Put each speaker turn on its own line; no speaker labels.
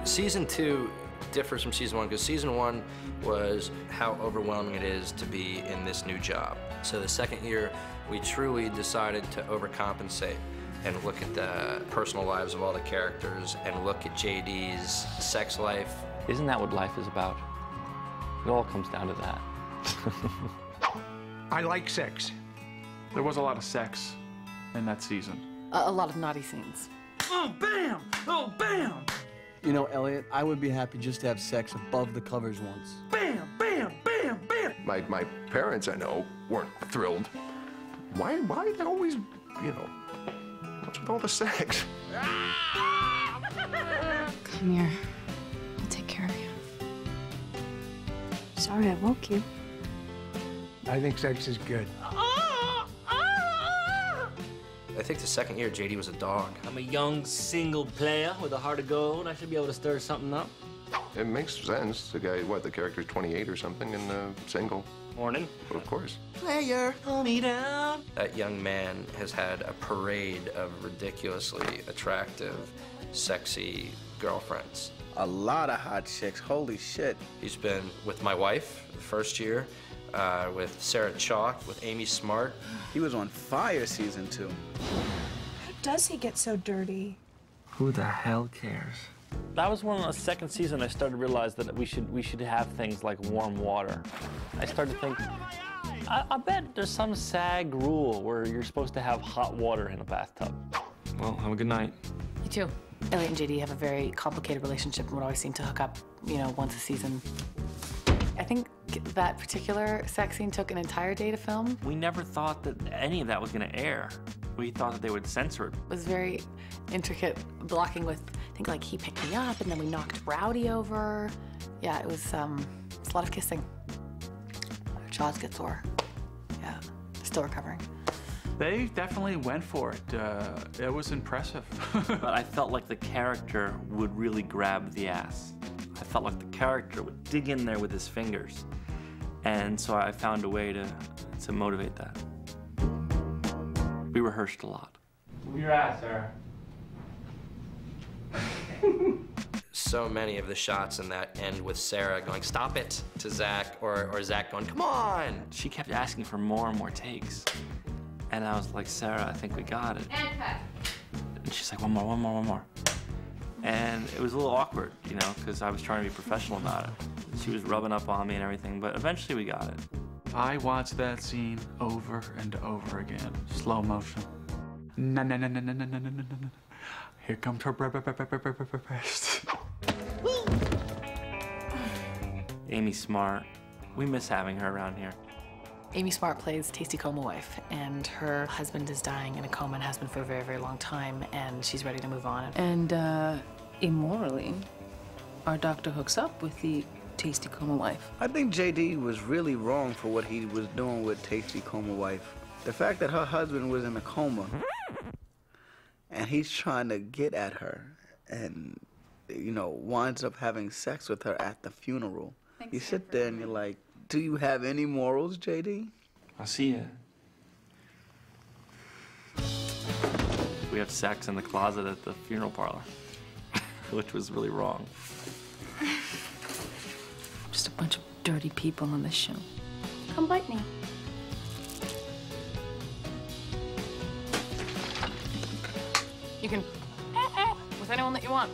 Season 2 differs from Season 1 because Season 1 was how overwhelming it is to be in this new job. So the second year, we truly decided to overcompensate and look at the personal lives of all the characters and look at JD's sex life.
Isn't that what life is about? It all comes down to that.
I like sex.
There was a lot of sex in that season.
A lot of naughty scenes.
Oh, bam! Oh, bam!
You know, Elliot, I would be happy just to have sex above the covers once.
Bam, bam, bam, bam!
My parents, I know, weren't thrilled. Why they always, you know, what's with all the sex?
Come here. I'll take care of you. Sorry I woke you.
I think sex is good.
I think the second year, JD was a dog.
I'm a young single player with a heart of gold. I should be able to stir something up.
It makes sense. The guy, what, the character's 28 or something and single.
Morning.
Of course.
Player, hold me down.
That young man has had a parade of ridiculously attractive, sexy girlfriends.
A lot of hot chicks, holy shit.
He's been with my wife the first year, with Sarah Chalk, with Amy Smart.
He was on fire season 2.
How does he get so dirty?
Who the hell cares?
That was when, on the second season, I started to realize that we should have things like warm water. I started to think, I bet there's some SAG rule where you're supposed to have hot water in a bathtub.
Well, have a good night.
You too. Elliot and JD have a very complicated relationship and would always seem to hook up, you know, once a season. I think that particular sex scene took an entire day to film.
We never thought that any of that was going to air. We thought that they would censor it.
It was very intricate, blocking with, I think, like, he picked me up and then we knocked Rowdy over. Yeah, it was a lot of kissing. Our jaws get sore. Yeah, still recovering.
They definitely went for it. It was impressive.
But I felt like the character would really grab the ass. I felt like the character would dig in there with his fingers. And so I found a way to motivate that. We rehearsed a lot.
Move your ass, Sarah.
So many of the shots in that end with Sarah going, "Stop it," to Zach, or Zach going, "Come on."
She kept asking for more and more takes. And I was like, "Sarah, I think we got it." And she's like, one more. And it was a little awkward, you know, because I was trying to be professional about it. She was rubbing up on me and everything, but eventually we got it.
I watched that scene over and over again. Slow motion. No. Here comes her breast.
Amy Smart. We miss having her around here.
Amy Smart plays Tasty Coma wife, and her husband is dying in a coma and has been for a very, very long time, and she's ready to move on.
And, immorally, our doctor hooks up with the Tasty Coma wife.
I think JD was really wrong for what he was doing with Tasty Coma wife. The fact that her husband was in a coma, and he's trying to get at her, and, you know, winds up having sex with her at the funeral. You sit there and you're like, do you have any morals, JD?
I'll see ya. We have sex in the closet at the funeral parlor, which was really wrong.
Just a bunch of dirty people on this show.
Come bite me.
You can with anyone that you want.